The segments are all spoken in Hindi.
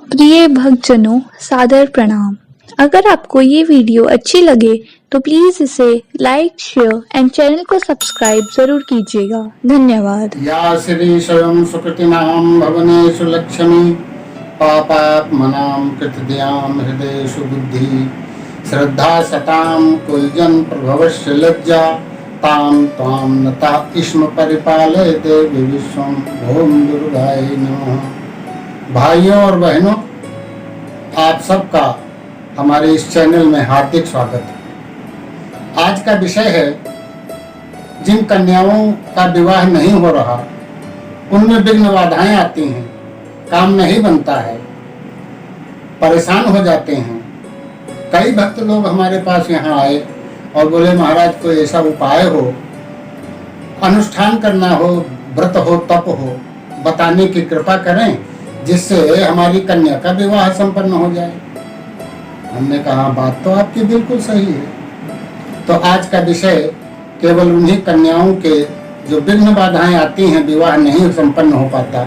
प्रिय भक्तजनों, सादर प्रणाम। अगर आपको ये वीडियो अच्छी लगे तो प्लीज इसे लाइक, शेयर एंड चैनल को सब्सक्राइब जरूर कीजिएगा। धन्यवाद। या श्री स्वयं सुकृतिनां भवनेषु लक्ष्मी पापात्मनां कृतधियां हृदयेषु बुद्धि श्रद्धा सतां कुलजन प्रभवस्य लज्जा तां त्वां नतः स्म परिपालयते विश्वं ओम दुर्गाय नमः। भाइयों और बहनों, आप सबका हमारे इस चैनल में हार्दिक स्वागत है। आज का विषय है, जिन कन्याओं का विवाह नहीं हो रहा, उनमें विघ्न बाधाएं आती हैं, काम नहीं बनता है, परेशान हो जाते हैं। कई भक्त लोग हमारे पास यहाँ आए और बोले, महाराज कोई ऐसा उपाय हो, अनुष्ठान करना हो, व्रत हो, तप हो, बताने की कृपा करें जिससे हमारी कन्या का विवाह संपन्न हो जाए। हमने कहा, बात तो आपकी बिल्कुल सही है। तो आज का विषय केवल उन्हीं कन्याओं के जो विघ्न बाधाएं आती हैं, विवाह नहीं संपन्न हो पाता,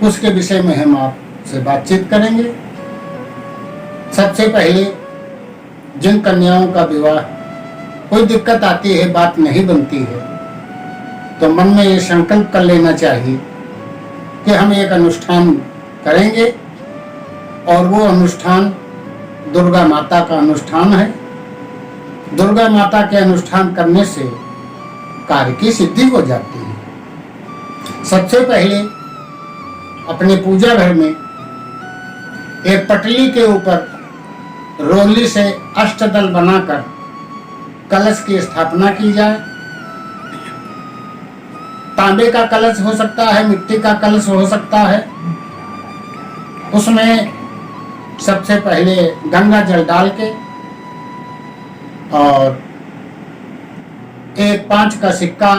उसके विषय में हम आपसे बातचीत करेंगे। सबसे पहले, जिन कन्याओं का विवाह कोई दिक्कत आती है, बात नहीं बनती है, तो मन में ये संकल्प कर लेना चाहिए कि हम एक अनुष्ठान करेंगे और वो अनुष्ठान दुर्गा माता का अनुष्ठान है। दुर्गा माता के अनुष्ठान करने से कार्य की सिद्धि हो जाती है। सबसे पहले अपने पूजा घर में एक पटली के ऊपर रोली से अष्टदल बनाकर कलश की स्थापना की जाए। तांबे का कलश हो सकता है, मिट्टी का कलश हो सकता है। उसमें सबसे पहले गंगा जल डाल के और एक 5 का सिक्का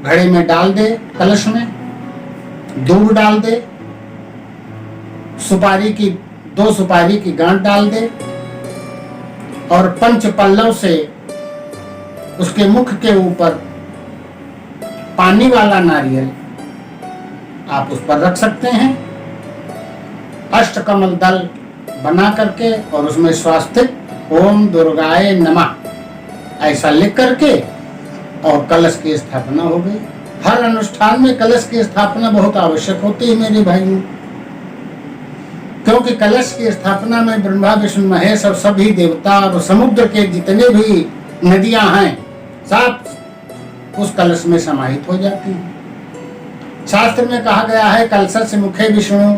घड़े में डाल दे, कलश में दूध डाल दे, दो सुपारी की गांठ डाल दे और पंच पल्लव से उसके मुख के ऊपर पानी वाला नारियल आप उस पर रख सकते हैं। अष्टकमल दल बना करके और उसमें स्वास्तिक ओम दुर्गाय नमः ऐसा लिख करके और कलश की स्थापना हो गई। हर अनुष्ठान में कलश की स्थापना बहुत आवश्यक होती है मेरे भाइयों, क्योंकि कलश की स्थापना में ब्रह्मा विष्णु महेश और सभी देवता और समुद्र के जितने भी नदियां हैं सब उस कलश में समाहित हो जाती हैं। शास्त्र में कहा गया है, कलशस्य मुखे विष्णु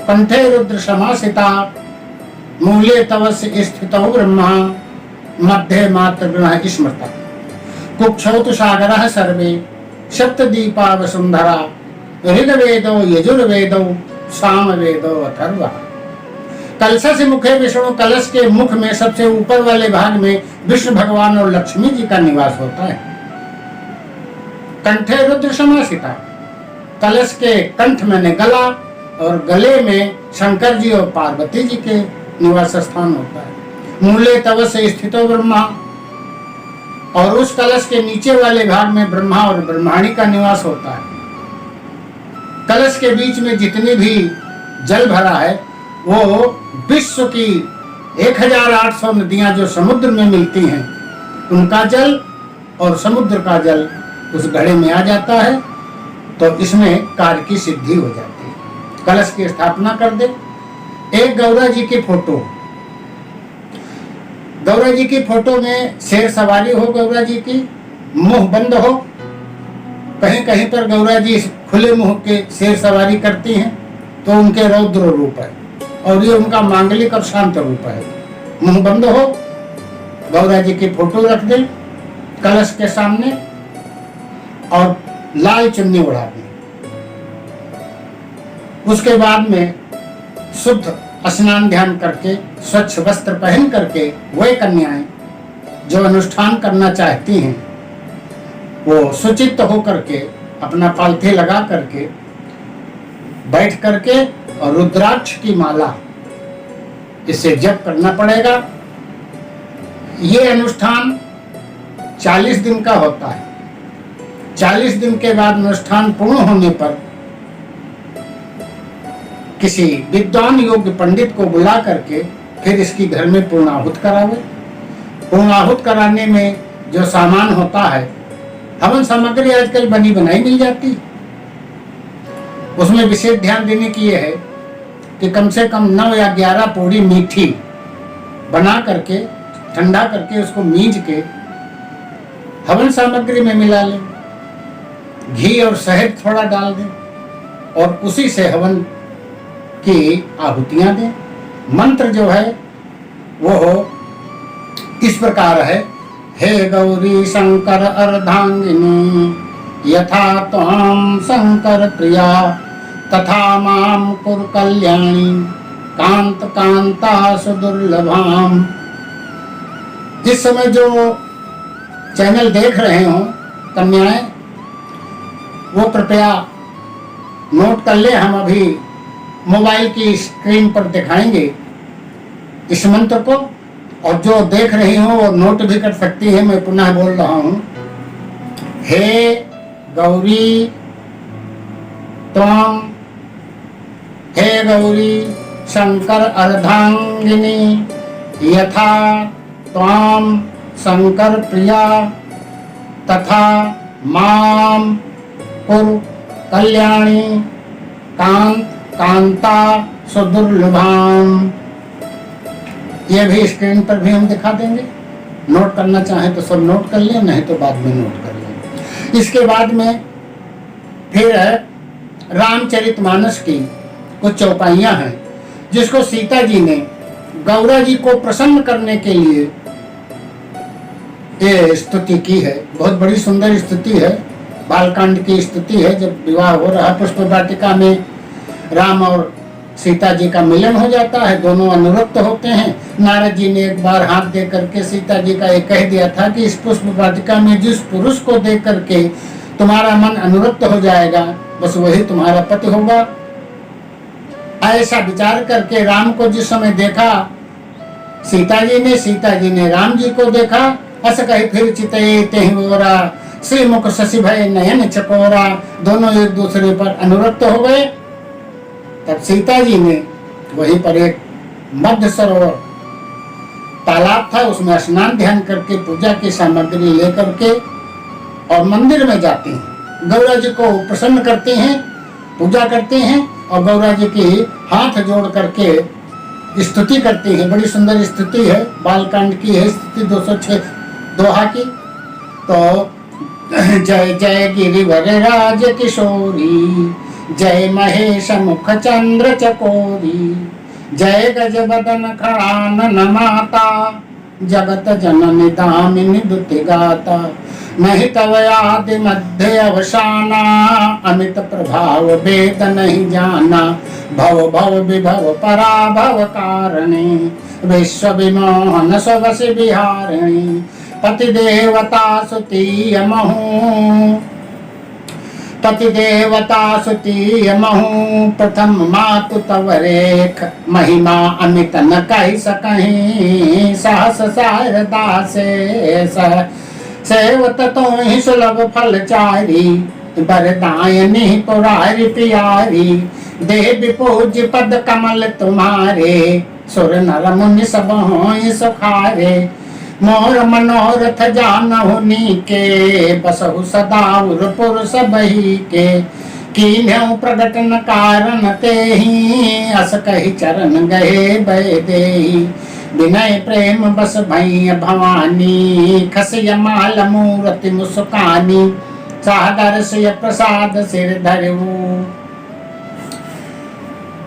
कंठे रुद्र समासिता मूले तवस्य स्थितौ ब्रह्मा मध्ये मात्र ब्रह्म स्मृता कुक्षौतु सागरः सर्वे सप्तदीपा वसुंधरा ऋग्वेदो यजुर्वेदो सामवेदो अथर्वः। कलश से मुखे विष्णु, कलश के मुख में सबसे ऊपर वाले भाग में विष्णु भगवान और लक्ष्मी जी का निवास होता है। कंठे रुद्र समासिता, कलश के कंठ में गला और गले में शंकर जी और पार्वती जी के निवास स्थान होता है। मूले तवस्य स्थितो ब्रह्मा, और उस कलश के नीचे वाले भाग में ब्रह्मा और ब्रह्माणी का निवास होता है। कलश के बीच में जितनी भी जल भरा है वो विश्व की 1800 नदियां जो समुद्र में मिलती हैं उनका जल और समुद्र का जल उस घड़े में आ जाता है, तो इसमें कार्य की सिद्धि हो जाती है। कलश की स्थापना कर दे। एक गौरा जी की फोटो, गौरा जी की फोटो में शेर सवारी हो, गौरा जी की मुंह बंद हो। कहीं कहीं पर गौरा जी खुले मुंह के शेर सवारी करती हैं तो उनके रौद्र रूप है और ये उनका मांगलिक और शांत रूप है। मुंह बंद हो, गौरा जी की फोटो रख दे कलश के सामने और लाल चुन्नी उड़ा दी। उसके बाद में शुद्ध स्नान ध्यान करके स्वच्छ वस्त्र पहन करके वे कन्याएं जो अनुष्ठान करना चाहती हैं वो सुचित होकर के अपना पालथी लगा करके बैठ करके और रुद्राक्ष की माला इसे जप करना पड़ेगा। ये अनुष्ठान 40 दिन का होता है। 40 दिन के बाद अनुष्ठान पूर्ण होने पर किसी विद्वान योग्य पंडित को बुला करके फिर इसकी घर में पूर्णाहुत करावे। पूर्णाहुत कराने में जो सामान होता है, हवन सामग्री आजकल बनी बनाई मिल जाती, उसमें विशेष ध्यान देने की यह है कि कम से कम 9 या 11 पूरी मीठी बना करके ठंडा करके उसको मींज के हवन सामग्री में मिला लें, घी और शहद थोड़ा डाल दें और उसी से हवन की आहुतियां दें। मंत्र जो है वो इस प्रकार है, हे गौरी शंकर अर्धांगिनी यथा त्वां शंकर प्रिया तथा मां कुरु कल्याणी कांत कांता सुदुर्लभाम। इस समय जो चैनल देख रहे हो कन्याएं, वो कृपया नोट कर ले। हम अभी मोबाइल की स्क्रीन पर दिखाएंगे इस मंत्र को, और जो देख रही हो वो नोट भी कर सकती है। मैं पुनः बोल रहा हूं, हे गौरी त्वां, हे गौरी शंकर अर्धांगिनी यथा त्वां शंकर प्रिया तथा मां कुरु कल्याणी कांत कांता सुदुर्लभाम। ये भी स्क्रीन पर भी हम दिखा देंगे। नोट करना चाहें तो सब नोट कर लें, नहीं तो बाद में नोट कर लें। इसके बाद में फिर रामचरितमानस की कुछ चौपाइयां हैं जिसको सीता जी ने गौरा जी को प्रसन्न करने के लिए ये स्तुति की है। बहुत बड़ी सुंदर स्तुति है, बालकांड की स्तुति है। जब विवाह हो रहा पुष्प वाटिका में राम और सीता जी का मिलन हो जाता है, दोनों अनुरक्त होते हैं। नारद जी ने एक बार हाथ दे करके सीता जी का एक कह दिया था कि इस पुष्प वाटिका में जिस पुरुष को देख करके तुम्हारा मन अनुरक्त हो जाएगा, बस वही तुम्हारा पति होगा। ऐसा विचार करके राम को जिस समय देखा सीता जी ने राम जी को देखा। अस कही फिर चितई तेहि ओरा, श्री मुख शशि भय नयन चकोरा। दोनों एक दूसरे पर अनुरक्त हो गए। तब सीता जी ने वहीं पर एक मध्य सरोवर तालाब था, उसमें स्नान ध्यान करके पूजा की सामग्री लेकर के और मंदिर में जाती हैं, गौरा जी को प्रसन्न करते हैं, पूजा करते हैं और गौरा जी की हाथ जोड़ करके स्तुति करती हैं। बड़ी सुंदर स्तुति है, बालकांड की है स्तुति 206 दोहा की। तो जय जय गिरिवर राज किशोरी, जय महेश मुख चंद्र चकोरी, जय गज बदन खड़ानन माता, जगत जननी दामिनी दुति गाता। नहीं तव आदि मध्य अवसाना, अमित प्रभाव वेद नहीं जाना। भव भव विभव पराभव कारिणी, विश्व विमोहन स्वसी बिहारिणी। पति देवता सुतीय महू, पति देवता सुतीय महू। प्रथम मातु तव रेख, महिमा अमित न कहि सकहीं। सहस शारदा से सेवत तो ही सुलभ फल चारी, बरदायनी पुरारी प्यारी। देवी पूज्य पद कमल तुम्हारे, सुर नर मुनि सब होय सुखारे। मोर मनोरथ जानहु नीके, बसहु सदा उरपुर सबही के। कीन्हु प्रगटन कारण तेहि, अस कहि चरण गए भय देहि। विनय प्रेम बस भई भवानी, खसिय माल मूरति मुस्कानी। सादर से प्रसाद सिर धरऊ।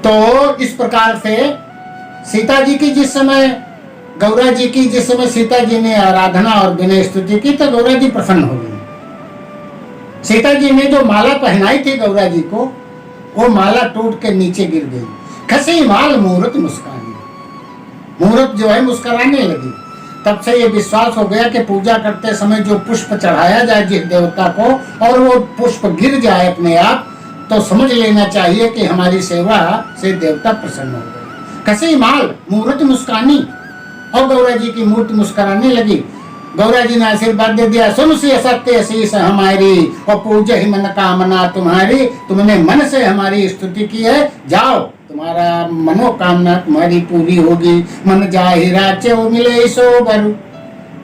तो इस प्रकार से सीता जी की जिस समय गौरा जी की जिस समय सीता जी ने आराधना और विनय स्तुति की तो गौरा जी प्रसन्न हो गई। सीता जी ने जो माला पहनाई थी गौरा जी को, वो माला टूट के नीचे गिर गई। खसी माल मूरत मुस्कानी, मूरत जो है मुस्कुराने लगी। तब से ये विश्वास हो गया कि पूजा करते समय जो पुष्प चढ़ाया जाए जिस देवता को और वो पुष्प गिर जाए अपने आप, तो समझ लेना चाहिए कि हमारी सेवा से देवता प्रसन्न हो गए। खसी माल मूरत मुस्कानी, और गौरा जी की मूर्ति मुस्कुराने लगी। गौरा जी ने आशीर्वाद दे दिया, सुन सी सत्य शीश हमारी, और पूज ही मन कामना तुम्हारी। तुमने मन से हमारी स्तुति की है, जाओ तुम्हारा मनोकामना तुम्हारी पूरी होगी। मन जाहिरा चो मिले सो बरु,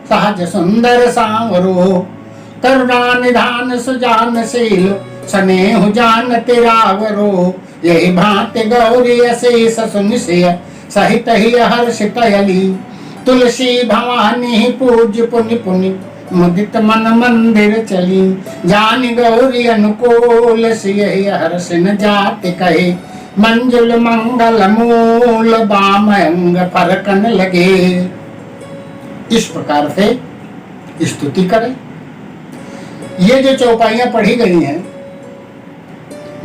सहज सुंदर सांवरो, करुणा निधान सुजानशील, स्नेह जान तिरावरो। यही भांति गौरी अशेष सुनिशय, सहित ही हर्षित यली। तुलसी भवानी पूज्य पुनि पुनि, मुदित मन मंदिर चली। जान गौरी अनुकूल, सिय हर्ष न जाति कहे। मंजुल मंगल मूल, बाम अंग फरकन लगे। इस प्रकार से स्तुति करें। ये जो चौपाइयां पढ़ी गई हैं,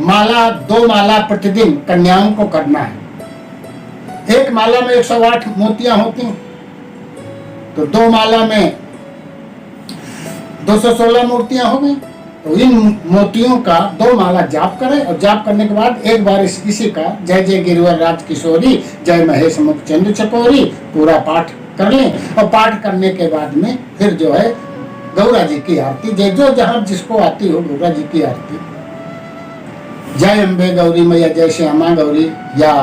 माला 2 माला प्रतिदिन कन्याओं को करना है। एक माला में 108 मोतियां होती हैं, तो 2 माला में 216 मूर्तियां हो गई। तो इन मोतियों का 2 माला जाप करें, और जाप करने के बाद एक बार इसी का जय जय गिरिवर राज किशोरी, जय महेश मुख चंद्र चकोरी पूरा पाठ कर लें। और पाठ करने के बाद में फिर जो है गौरा जी की आरती, जो जहां जिसको आती हो गौरा जी की आरती, जय अम्बे गौरी मैया, जय श्यामा गौरी, या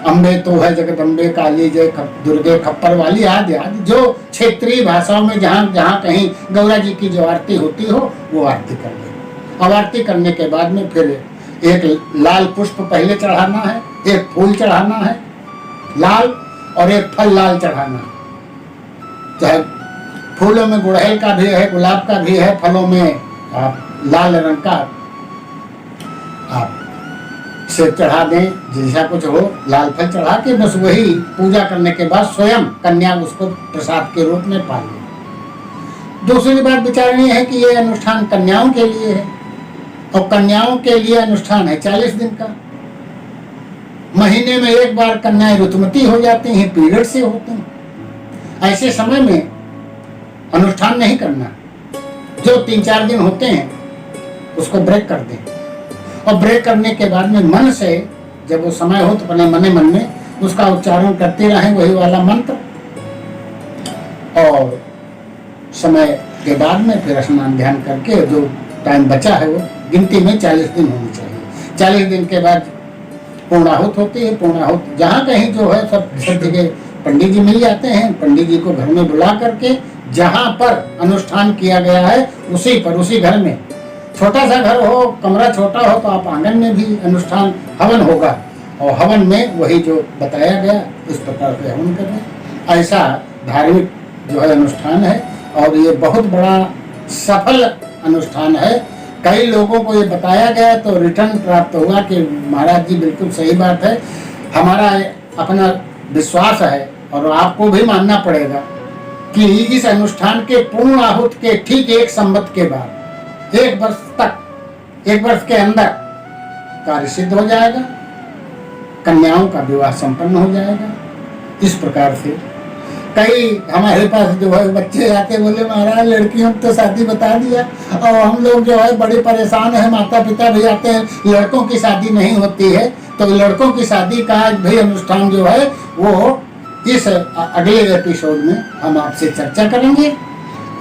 अम्बे तो है जगदम्बे काली, जय दुर्गे खप्पर वाली, आदि आदि जो क्षेत्रीय भाषाओं में जहाँ जहाँ कहीं गौरा जी की जो आरती होती हो वो आरती कर ले। अब आरती करने के बाद में फिर एक लाल पुष्प पहले चढ़ाना है, एक फूल चढ़ाना है लाल, और एक फल लाल चढ़ाना है। चाहे फूलों में गुड़हल का भी है, गुलाब का भी है, फलों में लाल रंग का आप सेब चढ़ा दें, जैसा कुछ हो लाल फल चढ़ा के बस वही पूजा करने के बाद स्वयं कन्या उसको प्रसाद के रूप में पा ले। दूसरी बात विचारनी है कि ये अनुष्ठान कन्याओं के लिए है, और कन्याओं के लिए अनुष्ठान है 40 दिन का। महीने में एक बार कन्याएं ऋतुमती हो जाती हैं, पीरियड से होती हैं। ऐसे समय में अनुष्ठान नहीं करना। जो 3-4 दिन होते हैं उसको ब्रेक कर दें, और ब्रेक करने के बाद में मन से जब वो समय हो तो अपने मन में उसका उच्चारण करते रहें, वही वाला मंत्र, और समय के बाद में फिर स्नान ध्यान करके जो टाइम बचा है वो गिनती में 40 दिन होनी चाहिए। 40 दिन के बाद पूर्णाहुत होती है। पूर्णाहुत जहाँ कहीं जो है सब जगह पंडित जी मिल जाते हैं, पंडित जी को घर में बुला करके जहाँ पर अनुष्ठान किया गया है उसी पर, उसी घर में, छोटा सा घर हो, कमरा छोटा हो तो आप आंगन में भी अनुष्ठान हवन होगा, और हवन में वही जो बताया गया इस प्रकार से हवन करें। ऐसा धार्मिक जो है अनुष्ठान है, और ये बहुत बड़ा सफल अनुष्ठान है। कई लोगों को ये बताया गया तो रिटर्न प्राप्त हुआ कि महाराज जी बिल्कुल सही बात है। हमारा अपना विश्वास है, और आपको भी मानना पड़ेगा कि इस अनुष्ठान के पूर्ण आहुत के ठीक 1 संवत के बाद, 1 वर्ष तक, 1 वर्ष के अंदर कार्य सिद्ध हो जाएगा, कन्याओं का विवाह संपन्न हो जाएगा। इस प्रकार से कई हमारे पास जो है बच्चे आते, बोले महाराज लड़कियों को तो शादी बता दिया, और हम लोग जो है बड़े परेशान हैं। माता पिता भी आते हैं, लड़कों की शादी नहीं होती है, तो लड़कों की शादी का भी अनुष्ठान जो है वो इस अगले एपिसोड में हम आपसे चर्चा करेंगे।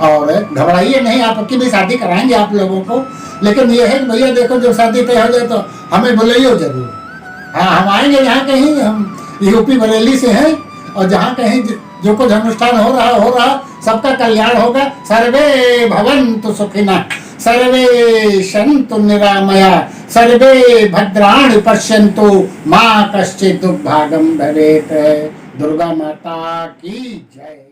और घबराइए नहीं, आपकी भी शादी कराएंगे आप लोगों को, लेकिन ये है कि भैया देखो जब शादी तय हो जाए तो हमें बुलाइए जरूर। हाँ, हम आएंगे यहाँ कहीं, हम यूपी बरेली से हैं, और जहाँ कहीं जो कुछ अनुष्ठान हो रहा सबका कल्याण होगा। सर्वे भवन्तु सुखिनः, सर्वे सन्तु निरामया, सर्वे भद्राणि पश्यन्तु, मा कश्चित् दुर्भागं भवेत्। दुर्गा माता की जय।